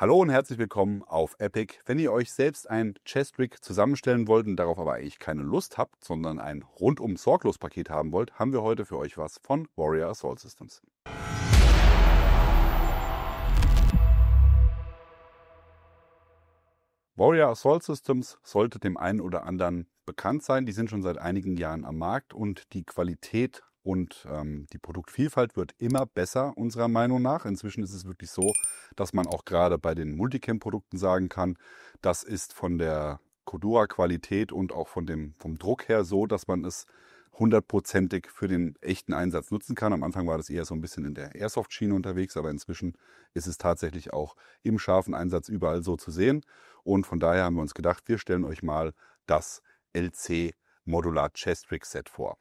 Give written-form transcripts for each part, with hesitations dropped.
Hallo und herzlich willkommen auf Epic. Wenn ihr euch selbst ein Chest-Rig zusammenstellen wollt und darauf aber eigentlich keine Lust habt, sondern ein rundum sorglos Paket haben wollt, haben wir heute für euch was von Warrior Assault Systems. Warrior Assault Systems sollte dem einen oder anderen bekannt sein. Die sind schon seit einigen Jahren am Markt und die Qualität und die Produktvielfalt wird immer besser, unserer Meinung nach. Inzwischen ist es wirklich so, dass man auch gerade bei den Multicam-Produkten sagen kann, das ist von der Cordura-Qualität und auch vom Druck her so, dass man es 100%ig für den echten Einsatz nutzen kann. Am Anfang war das eher so ein bisschen in der Airsoft-Schiene unterwegs, aber inzwischen ist es tatsächlich auch im scharfen Einsatz überall so zu sehen. Und von daher haben wir uns gedacht, wir stellen euch mal das LC Modular Chest Rig Set vor.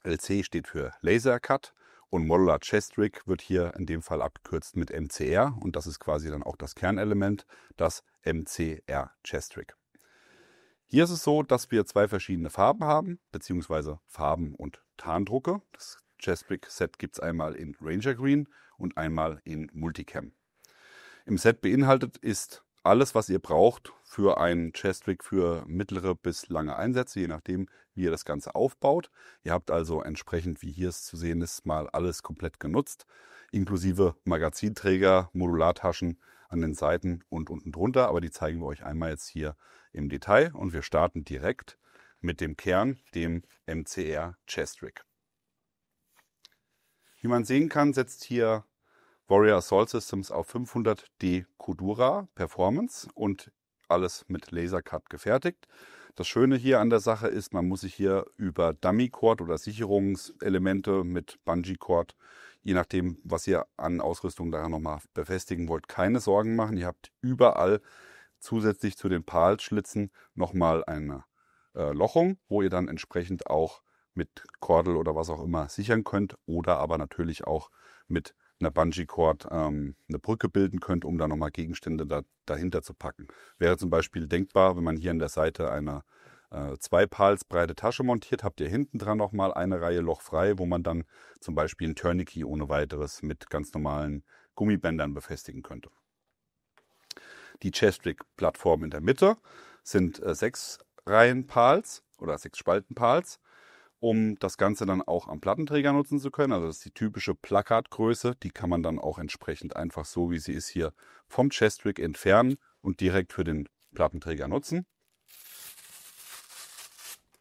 LC steht für Laser Cut und Modular Chest Rig wird hier in dem Fall abgekürzt mit MCR und das ist quasi dann auch das Kernelement, das MCR Chest Rig. Hier ist es so, dass wir zwei verschiedene Farben haben, beziehungsweise Farben und Tarndrucke. Das Chest Rig Set gibt es einmal in Ranger Green und einmal in Multicam. Im Set beinhaltet ist alles, was ihr braucht für einen Chest Rig für mittlere bis lange Einsätze, je nachdem, wie ihr das Ganze aufbaut. Ihr habt also entsprechend, wie hier es zu sehen ist, mal alles komplett genutzt, inklusive Magazinträger, Modulartaschen an den Seiten und unten drunter. Aber die zeigen wir euch einmal jetzt hier im Detail und wir starten direkt mit dem Kern, dem MCR Chest Rig. Wie man sehen kann, setzt hier Warrior Assault Systems auf 500D Cordura Performance und alles mit Laser Cut gefertigt. Das Schöne hier an der Sache ist, man muss sich hier über Dummy Cord oder Sicherungselemente mit Bungee Cord, je nachdem, was ihr an Ausrüstung daran nochmal befestigen wollt, keine Sorgen machen. Ihr habt überall zusätzlich zu den PAL-Schlitzen nochmal eine Lochung, wo ihr dann entsprechend auch mit Kordel oder was auch immer sichern könnt oder aber natürlich auch mit einer Bungee Cord eine Brücke bilden könnt, um da nochmal Gegenstände dahinter zu packen. Wäre zum Beispiel denkbar, wenn man hier an der Seite eine 2 Pals breite Tasche montiert, habt ihr hinten dran nochmal eine Reihe Loch frei, wo man dann zum Beispiel ein Tourniquet ohne weiteres mit ganz normalen Gummibändern befestigen könnte. Die Chest Rig Plattform in der Mitte sind 6 Reihen Pals oder 6 Spalten Pals, um das Ganze dann auch am Plattenträger nutzen zu können. Also das ist die typische Plakatgröße. Die kann man dann auch entsprechend einfach so, wie sie ist, hier vom Chest Rig entfernen und direkt für den Plattenträger nutzen.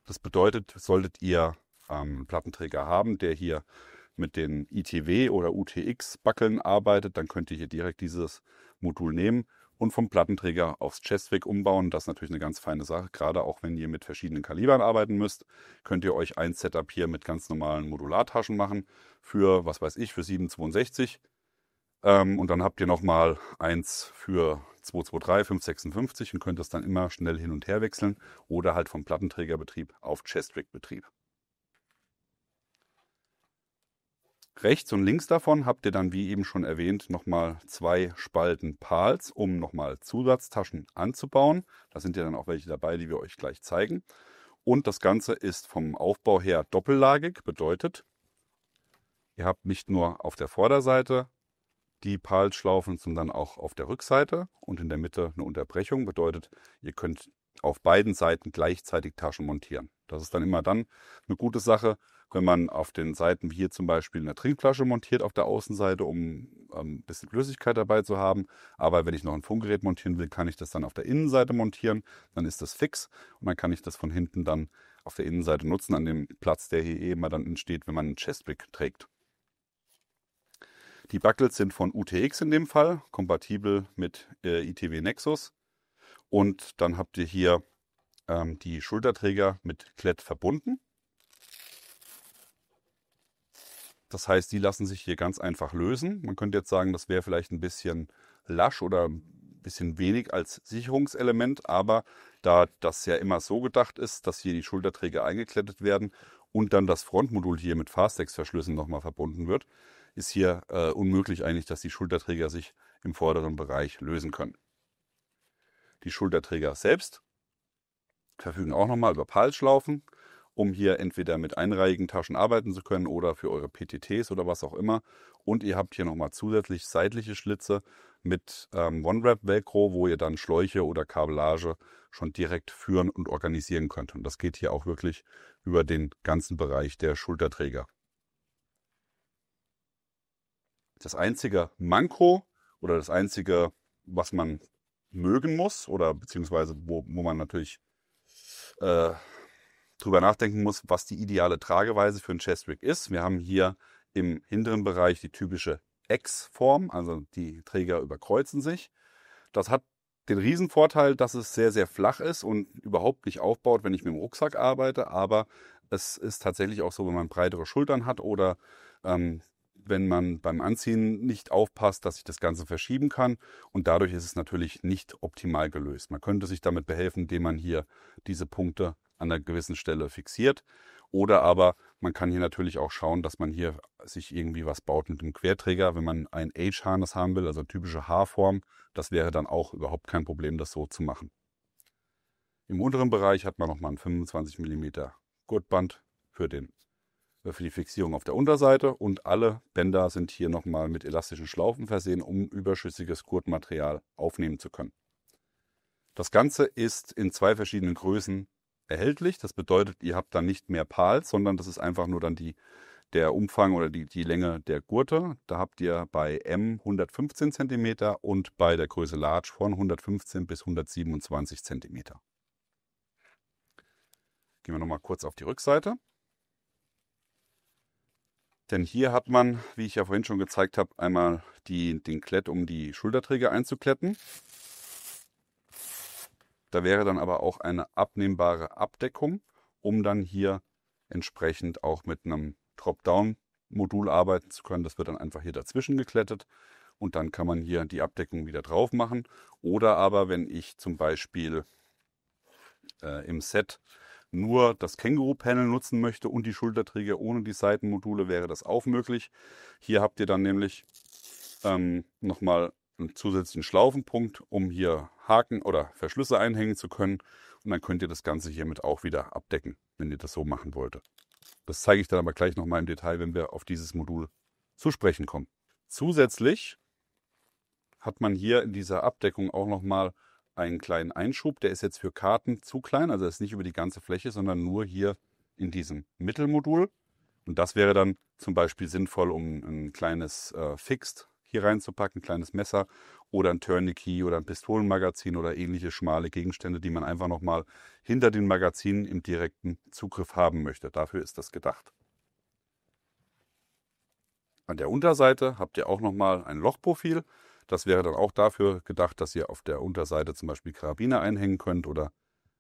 Das bedeutet, solltet ihr einen Plattenträger haben, der hier mit den ITW oder UTX-Backeln arbeitet, dann könnt ihr hier direkt dieses Modul nehmen und vom Plattenträger aufs Chest Rig umbauen. Das ist natürlich eine ganz feine Sache. Gerade auch wenn ihr mit verschiedenen Kalibern arbeiten müsst, könnt ihr euch ein Setup hier mit ganz normalen Modulartaschen machen für, was weiß ich, für 7,62. Und dann habt ihr nochmal eins für 223, 556 und könnt das dann immer schnell hin und her wechseln oder halt vom Plattenträgerbetrieb auf Chest Rig Betrieb. Rechts und links davon habt ihr dann, wie eben schon erwähnt, nochmal 2 Spalten Pals, um nochmal Zusatztaschen anzubauen. Da sind ja dann auch welche dabei, die wir euch gleich zeigen. Und das Ganze ist vom Aufbau her doppellagig, bedeutet, ihr habt nicht nur auf der Vorderseite die Palsschlaufen, sondern auch auf der Rückseite und in der Mitte eine Unterbrechung. Bedeutet, ihr könnt auf beiden Seiten gleichzeitig Taschen montieren. Das ist dann immer dann eine gute Sache, wenn man auf den Seiten wie hier zum Beispiel eine Trinkflasche montiert auf der Außenseite, um ein bisschen Flüssigkeit dabei zu haben. Aber wenn ich noch ein Funkgerät montieren will, kann ich das dann auf der Innenseite montieren. Dann ist das fix und dann kann ich das von hinten dann auf der Innenseite nutzen, an dem Platz, der hier immer dann entsteht, wenn man einen Chest Rig trägt. Die Buckles sind von UTX in dem Fall, kompatibel mit ITW Nexus. Und dann habt ihr hier die Schulterträger mit Klett verbunden. Das heißt, die lassen sich hier ganz einfach lösen. Man könnte jetzt sagen, das wäre vielleicht ein bisschen lasch oder ein bisschen wenig als Sicherungselement, aber da das ja immer so gedacht ist, dass hier die Schulterträger eingeklettet werden und dann das Frontmodul hier mit Fastex-Verschlüssen nochmal verbunden wird, ist hier unmöglich eigentlich, dass die Schulterträger sich im vorderen Bereich lösen können. Die Schulterträger selbst verfügen auch nochmal über Palsschlaufen um hier entweder mit einreihigen Taschen arbeiten zu können oder für eure PTTs oder was auch immer. Und ihr habt hier nochmal zusätzlich seitliche Schlitze mit One-Wrap Velcro, wo ihr dann Schläuche oder Kabellage schon direkt führen und organisieren könnt. Und das geht hier auch wirklich über den ganzen Bereich der Schulterträger. Das einzige Manko oder das einzige, was man mögen muss oder beziehungsweise wo man natürlich drüber nachdenken muss, was die ideale Trageweise für ein Chest-Rig ist. Wir haben hier im hinteren Bereich die typische X-Form, also die Träger überkreuzen sich. Das hat den Riesenvorteil, dass es sehr, sehr flach ist und überhaupt nicht aufbaut, wenn ich mit dem Rucksack arbeite. Aber es ist tatsächlich auch so, wenn man breitere Schultern hat oder wenn man beim Anziehen nicht aufpasst, dass sich das Ganze verschieben kann. Und dadurch ist es natürlich nicht optimal gelöst. Man könnte sich damit behelfen, indem man hier diese Punkte an einer gewissen Stelle fixiert. Oder aber man kann hier natürlich auch schauen, dass man hier sich irgendwie was baut mit dem Querträger. Wenn man ein H-Harness haben will, also typische H-Form, das wäre dann auch überhaupt kein Problem, das so zu machen. Im unteren Bereich hat man nochmal ein 25 mm Gurtband für die Fixierung auf der Unterseite und alle Bänder sind hier nochmal mit elastischen Schlaufen versehen, um überschüssiges Gurtmaterial aufnehmen zu können. Das Ganze ist in 2 verschiedenen Größen erhältlich. Das bedeutet, ihr habt dann nicht mehr Pals, sondern das ist einfach nur dann der Umfang oder die Länge der Gurte. Da habt ihr bei M 115 cm und bei der Größe Large von 115 bis 127 cm. Gehen wir nochmal kurz auf die Rückseite. Denn hier hat man, wie ich ja vorhin schon gezeigt habe, einmal den Klett, um die Schulterträger einzukletten. Da wäre dann aber auch eine abnehmbare Abdeckung, um dann hier entsprechend auch mit einem Drop-Down-Modul arbeiten zu können. Das wird dann einfach hier dazwischen geklettet und dann kann man hier die Abdeckung wieder drauf machen. Oder aber, wenn ich zum Beispiel im Set nur das Känguru-Panel nutzen möchte und die Schulterträger ohne die Seitenmodule, wäre das auch möglich. Hier habt ihr dann nämlich nochmal einen zusätzlichen Schlaufenpunkt, um hier Haken oder Verschlüsse einhängen zu können. Und dann könnt ihr das Ganze hiermit auch wieder abdecken, wenn ihr das so machen wolltet. Das zeige ich dann aber gleich nochmal im Detail, wenn wir auf dieses Modul zu sprechen kommen. Zusätzlich hat man hier in dieser Abdeckung auch nochmal einen kleinen Einschub. Der ist jetzt für Karten zu klein, also ist nicht über die ganze Fläche, sondern nur hier in diesem Mittelmodul. Und das wäre dann zum Beispiel sinnvoll, um ein kleines Fixed hier reinzupacken, ein kleines Messer oder ein Tourniquet oder ein Pistolenmagazin oder ähnliche schmale Gegenstände, die man einfach nochmal hinter den Magazinen im direkten Zugriff haben möchte. Dafür ist das gedacht. An der Unterseite habt ihr auch nochmal ein Lochprofil. Das wäre dann auch dafür gedacht, dass ihr auf der Unterseite zum Beispiel Karabiner einhängen könnt oder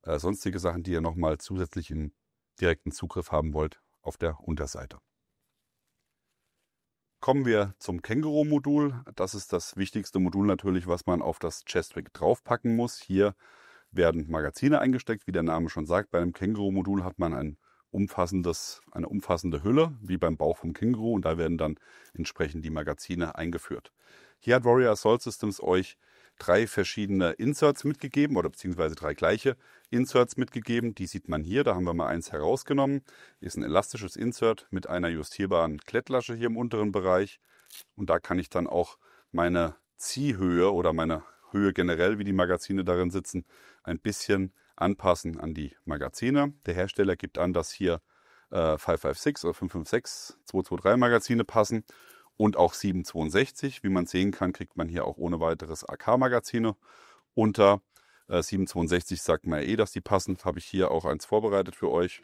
sonstige Sachen, die ihr nochmal zusätzlich im direkten Zugriff haben wollt auf der Unterseite. Kommen wir zum Känguru-Modul. Das ist das wichtigste Modul natürlich, was man auf das Chest-Rig draufpacken muss. Hier werden Magazine eingesteckt, wie der Name schon sagt. Bei einem Känguru-Modul hat man eine umfassende Hülle, wie beim Bauch vom Känguru, und da werden dann entsprechend die Magazine eingeführt. Hier hat Warrior Assault Systems euch 3 verschiedene Inserts mitgegeben oder beziehungsweise 3 gleiche Inserts mitgegeben. Die sieht man hier, da haben wir mal eins herausgenommen. Ist ein elastisches Insert mit einer justierbaren Klettlasche hier im unteren Bereich. Und da kann ich dann auch meine Ziehhöhe oder meine Höhe generell, wie die Magazine darin sitzen, ein bisschen anpassen an die Magazine. Der Hersteller gibt an, dass hier 556 oder 556 223 Magazine passen. Und auch 762, wie man sehen kann, kriegt man hier auch ohne weiteres AK-Magazine unter. 762 sagt man ja eh, dass die passen. Habe ich hier auch eins vorbereitet für euch.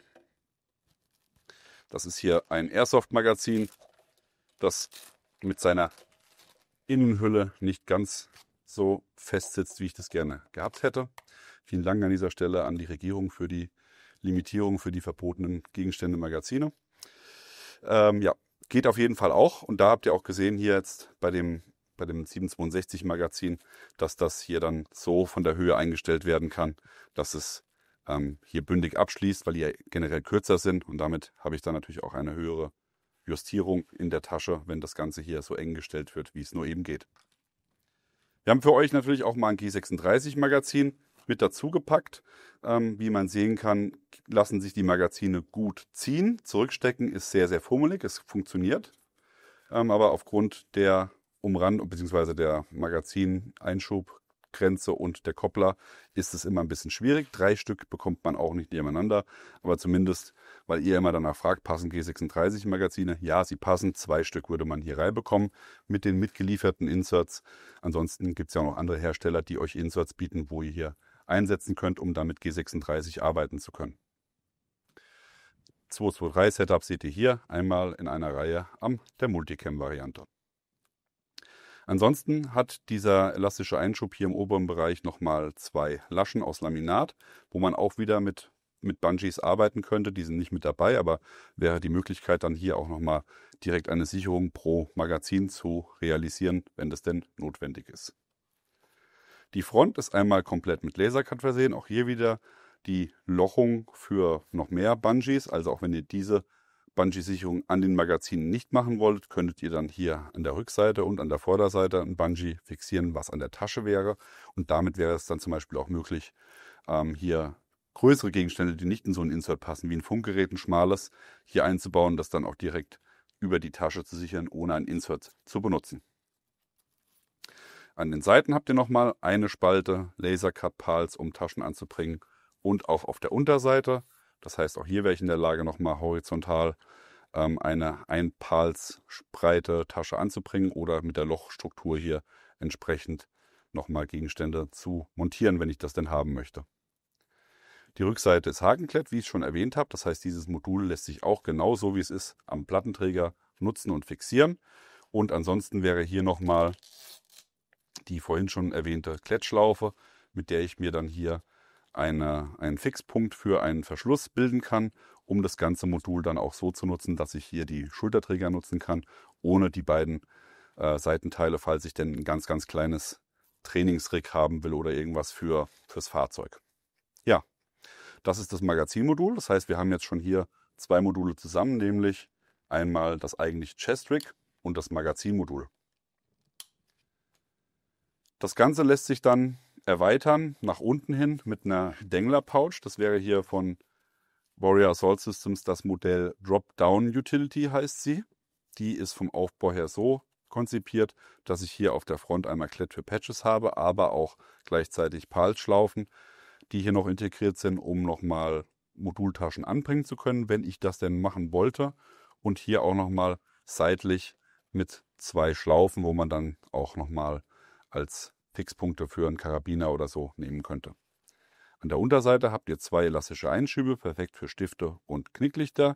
Das ist hier ein Airsoft-Magazin, das mit seiner Innenhülle nicht ganz so fest sitzt, wie ich das gerne gehabt hätte. Vielen Dank an dieser Stelle an die Regierung für die Limitierung für die verbotenen Gegenstände Magazine. Ja. Geht auf jeden Fall auch. Und da habt ihr auch gesehen hier jetzt bei dem 762 Magazin, dass das hier dann so von der Höhe eingestellt werden kann, dass es hier bündig abschließt, weil die ja generell kürzer sind. Und damit habe ich dann natürlich auch eine höhere Justierung in der Tasche, wenn das Ganze hier so eng gestellt wird, wie es nur eben geht. Wir haben für euch natürlich auch mal ein G36 Magazin mit dazu gepackt. Wie man sehen kann, lassen sich die Magazine gut ziehen. Zurückstecken ist sehr, sehr fummelig, es funktioniert. Aber aufgrund der Umrandung bzw. der Magazineinschubgrenze und der Koppler ist es immer ein bisschen schwierig. 3 Stück bekommt man auch nicht nebeneinander, aber zumindest, weil ihr immer danach fragt, passen G36 Magazine? Ja, sie passen. 2 Stück würde man hier reinbekommen mit den mitgelieferten Inserts. Ansonsten gibt es ja auch noch andere Hersteller, die euch Inserts bieten, wo ihr hier einsetzen könnt, um damit G36 arbeiten zu können. 223 Setup seht ihr hier einmal in einer Reihe an der Multicam-Variante. Ansonsten hat dieser elastische Einschub hier im oberen Bereich nochmal 2 Laschen aus Laminat, wo man auch wieder mit Bungees arbeiten könnte. Die sind nicht mit dabei, aber wäre die Möglichkeit dann hier auch nochmal direkt eine Sicherung pro Magazin zu realisieren, wenn das denn notwendig ist. Die Front ist einmal komplett mit Lasercut versehen, auch hier wieder die Lochung für noch mehr Bungees, also auch wenn ihr diese Bungee-Sicherung an den Magazinen nicht machen wollt, könntet ihr dann hier an der Rückseite und an der Vorderseite ein Bungee fixieren, was an der Tasche wäre. Und damit wäre es dann zum Beispiel auch möglich, hier größere Gegenstände, die nicht in so ein Insert passen, wie ein Funkgerät, ein schmales, hier einzubauen, das dann auch direkt über die Tasche zu sichern, ohne ein Insert zu benutzen. An den Seiten habt ihr nochmal eine Spalte Lasercut-Pals, um Taschen anzubringen, und auch auf der Unterseite. Das heißt, auch hier wäre ich in der Lage, nochmal horizontal eine 1 Pals breite Tasche anzubringen oder mit der Lochstruktur hier entsprechend nochmal Gegenstände zu montieren, wenn ich das denn haben möchte. Die Rückseite ist hakenklett, wie ich schon erwähnt habe. Das heißt, dieses Modul lässt sich auch genauso wie es ist am Plattenträger nutzen und fixieren. Und ansonsten wäre hier nochmal die vorhin schon erwähnte Klettschlaufe, mit der ich mir dann hier einen Fixpunkt für einen Verschluss bilden kann, um das ganze Modul dann auch so zu nutzen, dass ich hier die Schulterträger nutzen kann, ohne die beiden Seitenteile, falls ich denn ein ganz, ganz kleines Trainingsrig haben will oder irgendwas fürs Fahrzeug. Ja, das ist das Magazinmodul. Das heißt, wir haben jetzt schon hier 2 Module zusammen, nämlich einmal das eigentliche Chest-Rig und das Magazinmodul. Das Ganze lässt sich dann erweitern nach unten hin mit einer Dangler-Pouch. Das wäre hier von Warrior Assault Systems das Modell Drop-Down Utility, heißt sie. Die ist vom Aufbau her so konzipiert, dass ich hier auf der Front einmal Klett für Patches habe, aber auch gleichzeitig Pals-Schlaufen, die hier noch integriert sind, um nochmal Modultaschen anbringen zu können, wenn ich das denn machen wollte. Und hier auch nochmal seitlich mit 2 Schlaufen, wo man dann auch nochmal als Fixpunkte für einen Karabiner oder so nehmen könnte. An der Unterseite habt ihr 2 elastische Einschübe, perfekt für Stifte und Knicklichter.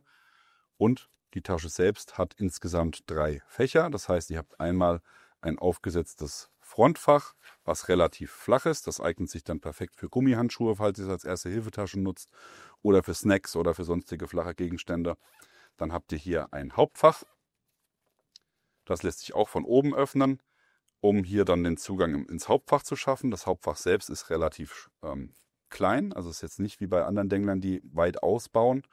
Und die Tasche selbst hat insgesamt 3 Fächer. Das heißt, ihr habt einmal ein aufgesetztes Frontfach, was relativ flach ist. Das eignet sich dann perfekt für Gummihandschuhe, falls ihr es als Erste-Hilfe-Tasche nutzt, oder für Snacks oder für sonstige flache Gegenstände. Dann habt ihr hier ein Hauptfach. Das lässt sich auch von oben öffnen, um hier dann den Zugang ins Hauptfach zu schaffen. Das Hauptfach selbst ist relativ klein, also ist jetzt nicht wie bei anderen Denglern, die weit ausbauen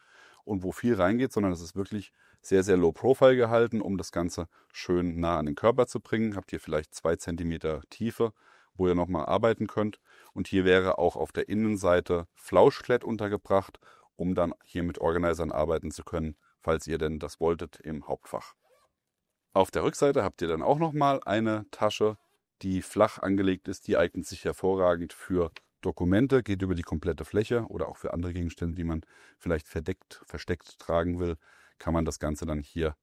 und wo viel reingeht, sondern es ist wirklich sehr, sehr low profile gehalten, um das Ganze schön nah an den Körper zu bringen. Habt ihr vielleicht 2 cm Tiefe, wo ihr nochmal arbeiten könnt. Und hier wäre auch auf der Innenseite Flauschklett untergebracht, um dann hier mit Organisern arbeiten zu können, falls ihr denn das wolltet im Hauptfach. Auf der Rückseite habt ihr dann auch nochmal eine Tasche, die flach angelegt ist. Die eignet sich hervorragend für Dokumente, geht über die komplette Fläche oder auch für andere Gegenstände, die man vielleicht versteckt tragen will, kann man das Ganze dann hier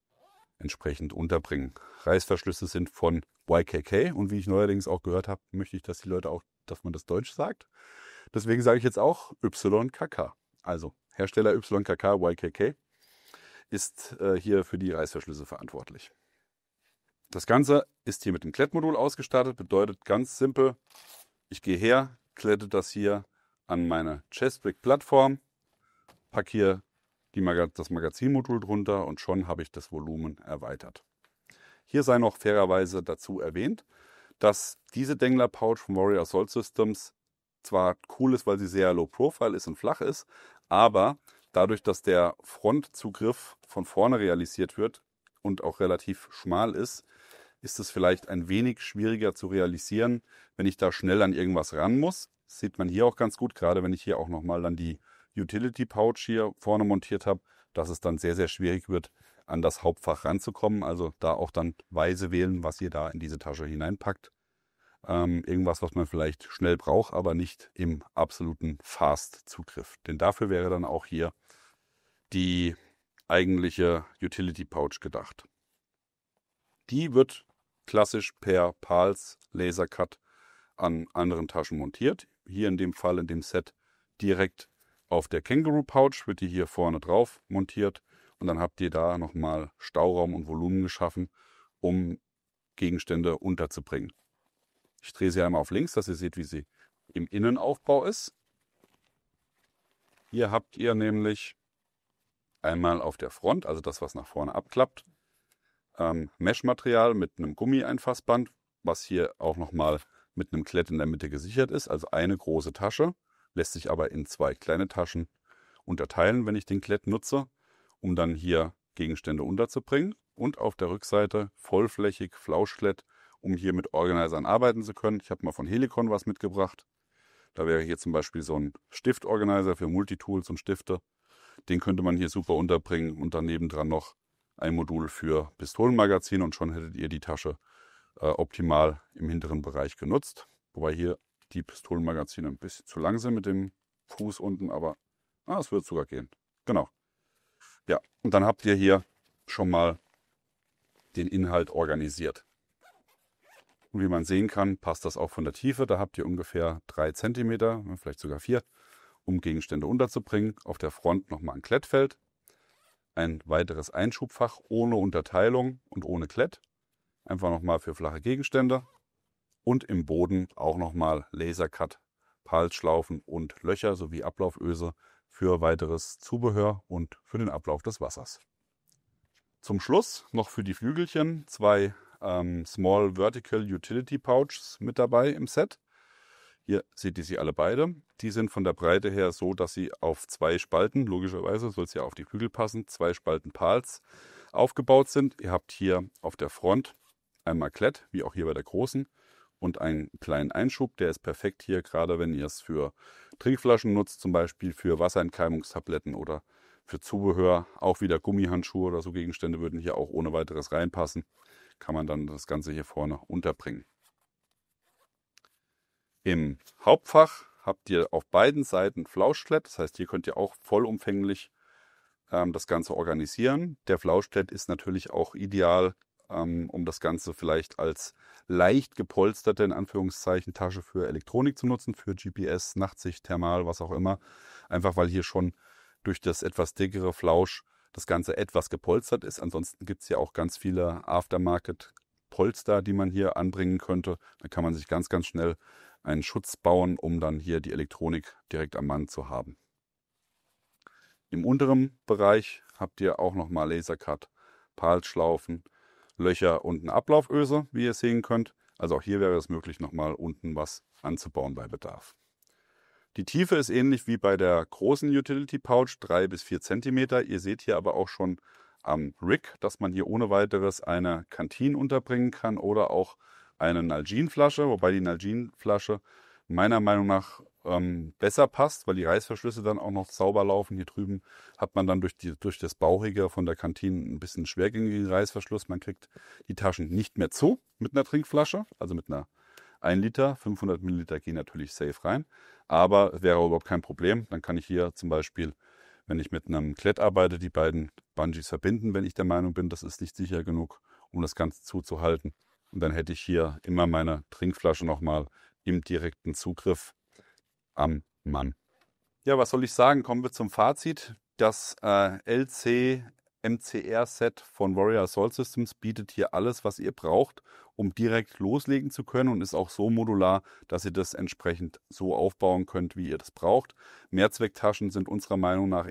entsprechend unterbringen. Reißverschlüsse sind von YKK und wie ich neuerdings auch gehört habe, möchte ich, dass die Leute auch, dass man das Deutsch sagt. Deswegen sage ich jetzt auch YKK. Also Hersteller YKK, YKK ist hier für die Reißverschlüsse verantwortlich. Das Ganze ist hier mit dem Klettmodul ausgestattet, bedeutet ganz simpel, ich gehe her, klette das hier an meine Chest-Rig-Plattform, packe hier das Magazinmodul drunter und schon habe ich das Volumen erweitert. Hier sei noch fairerweise dazu erwähnt, dass diese Dangler-Pouch von Warrior Assault Systems zwar cool ist, weil sie sehr low profile ist und flach ist, aber dadurch, dass der Frontzugriff von vorne realisiert wird und auch relativ schmal ist es vielleicht ein wenig schwieriger zu realisieren, wenn ich da schnell an irgendwas ran muss. sieht man hier auch ganz gut, gerade wenn ich hier auch nochmal dann die Utility Pouch hier vorne montiert habe, dass es dann sehr, sehr schwierig wird, an das Hauptfach ranzukommen. Also da auch dann weise wählen, was ihr da in diese Tasche hineinpackt. Irgendwas, was man vielleicht schnell braucht, aber nicht im absoluten Fast-Zugriff. Denn dafür wäre dann auch hier die eigentliche Utility Pouch gedacht. Die wird klassisch per Pals Laser Cut an anderen Taschen montiert. Hier in dem Fall, in dem Set, direkt auf der Kangaroo Pouch wird die hier vorne drauf montiert. Und dann habt ihr da nochmal Stauraum und Volumen geschaffen, um Gegenstände unterzubringen. Ich drehe sie einmal auf links, dass ihr seht, wie sie im Innenaufbau ist. Hier habt ihr nämlich einmal auf der Front, also das, was nach vorne abklappt, Mesh-Material mit einem Gummieinfassband, was hier auch nochmal mit einem Klett in der Mitte gesichert ist. Also eine große Tasche, lässt sich aber in 2 kleine Taschen unterteilen, wenn ich den Klett nutze, um dann hier Gegenstände unterzubringen. Und auf der Rückseite vollflächig Flauschklett, um hier mit Organisern arbeiten zu können. Ich habe mal von Helicon was mitgebracht. Da wäre hier zum Beispiel so ein Stiftorganizer für Multitools und Stifte. Den könnte man hier super unterbringen und daneben dran noch ein Modul für Pistolenmagazin und schon hättet ihr die Tasche optimal im hinteren Bereich genutzt. Wobei hier die Pistolenmagazine ein bisschen zu lang sind mit dem Fuß unten, aber es wird sogar gehen. Genau. Ja, und dann habt ihr hier schon mal den Inhalt organisiert. Und wie man sehen kann, passt das auch von der Tiefe. Da habt ihr ungefähr 3 cm, vielleicht sogar 4, um Gegenstände unterzubringen. Auf der Front nochmal ein Klettfeld. Ein weiteres Einschubfach ohne Unterteilung und ohne Klett. Einfach nochmal für flache Gegenstände. Und im Boden auch nochmal Lasercut, Palsschlaufen und Löcher sowie Ablauföse für weiteres Zubehör und für den Ablauf des Wassers. Zum Schluss noch für die Flügelchen 2 Small Vertical Utility Pouches mit dabei im Set. Hier seht ihr sie alle beide. Die sind von der Breite her so, dass sie auf 2 Spalten, logischerweise soll es ja auf die Flügel passen, 2 Spalten Pals aufgebaut sind. Ihr habt hier auf der Front einmal Klett, wie auch hier bei der großen, und einen kleinen Einschub. Der ist perfekt hier, gerade wenn ihr es für Trinkflaschen nutzt, zum Beispiel für Wasserentkeimungstabletten oder für Zubehör. Auch wieder Gummihandschuhe oder so Gegenstände würden hier auch ohne weiteres reinpassen. Kann man dann das Ganze hier vorne unterbringen. Im Hauptfach habt ihr auf beiden Seiten Flauschklett. Das heißt, hier könnt ihr auch vollumfänglich das Ganze organisieren. Der Flauschklett ist natürlich auch ideal, um das Ganze vielleicht als leicht gepolsterte, in Anführungszeichen, Tasche für Elektronik zu nutzen, für GPS, Nachtsicht, Thermal, was auch immer. Einfach weil hier schon durch das etwas dickere Flausch das Ganze etwas gepolstert ist. Ansonsten gibt es ja auch ganz viele Aftermarket-Polster, die man hier anbringen könnte. Da kann man sich ganz, ganz schnell einen Schutz bauen, um dann hier die Elektronik direkt am Mann zu haben. Im unteren Bereich habt ihr auch nochmal Lasercut, Palsschlaufen, Löcher und eine Ablauföse, wie ihr sehen könnt. Also auch hier wäre es möglich, nochmal unten was anzubauen bei Bedarf. Die Tiefe ist ähnlich wie bei der großen Utility Pouch, 3 bis 4 cm. Ihr seht hier aber auch schon am Rig, dass man hier ohne weiteres eine Kantine unterbringen kann oder auch eine Nalgene-Flasche, wobei die Nalgene-Flasche meiner Meinung nach besser passt, weil die Reißverschlüsse dann auch noch sauber laufen. Hier drüben hat man dann durch das Bauchige von der Kantine ein bisschen schwergängigen Reißverschluss. Man kriegt die Taschen nicht mehr zu mit einer Trinkflasche, also mit einer 1 Liter, 500 Milliliter gehen natürlich safe rein, aber wäre überhaupt kein Problem. Dann kann ich hier zum Beispiel, wenn ich mit einem Klett arbeite, die beiden Bungees verbinden, wenn ich der Meinung bin, das ist nicht sicher genug, um das Ganze zuzuhalten. Und dann hätte ich hier immer meine Trinkflasche nochmal im direkten Zugriff am Mann. Ja, was soll ich sagen? Kommen wir zum Fazit. Das LC MCR-Set von Warrior Assault Systems bietet hier alles, was ihr braucht, um direkt loslegen zu können und ist auch so modular, dass ihr das entsprechend so aufbauen könnt, wie ihr das braucht. Mehrzwecktaschen sind unserer Meinung nach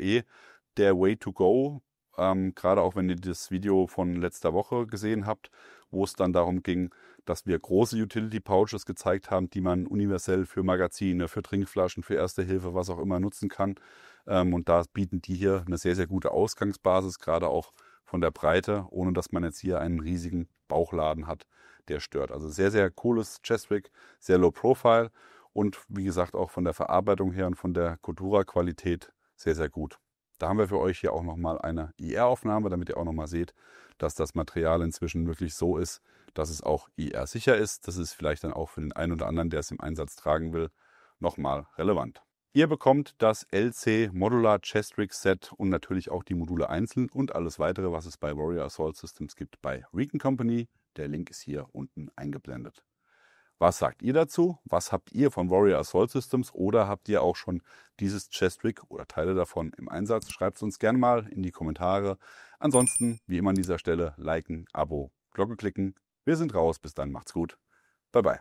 der Way to go. Gerade auch wenn ihr das Video von letzter Woche gesehen habt, wo es dann darum ging, dass wir große Utility Pouches gezeigt haben, die man universell für Magazine, für Trinkflaschen, für Erste Hilfe, was auch immer nutzen kann. Und da bieten die hier eine sehr, sehr gute Ausgangsbasis, gerade auch von der Breite, ohne dass man jetzt hier einen riesigen Bauchladen hat, der stört. Also sehr, sehr cooles Chest Rig, sehr low profile und wie gesagt auch von der Verarbeitung her und von der Cordura-Qualität sehr, sehr gut. Da haben wir für euch hier auch nochmal eine IR-Aufnahme, damit ihr auch nochmal seht, dass das Material inzwischen wirklich so ist, dass es auch IR-sicher ist. Das ist vielleicht dann auch für den einen oder anderen, der es im Einsatz tragen will, nochmal relevant. Ihr bekommt das LC Modular Chest Rig Set und natürlich auch die Module einzeln und alles weitere, was es bei Warrior Assault Systems gibt, bei Recon Company. Der Link ist hier unten eingeblendet. Was sagt ihr dazu? Was habt ihr von Warrior Assault Systems oder habt ihr auch schon dieses Chest Rig oder Teile davon im Einsatz? Schreibt es uns gerne mal in die Kommentare. Ansonsten, wie immer an dieser Stelle, liken, Abo, Glocke klicken. Wir sind raus. Bis dann, macht's gut. Bye bye.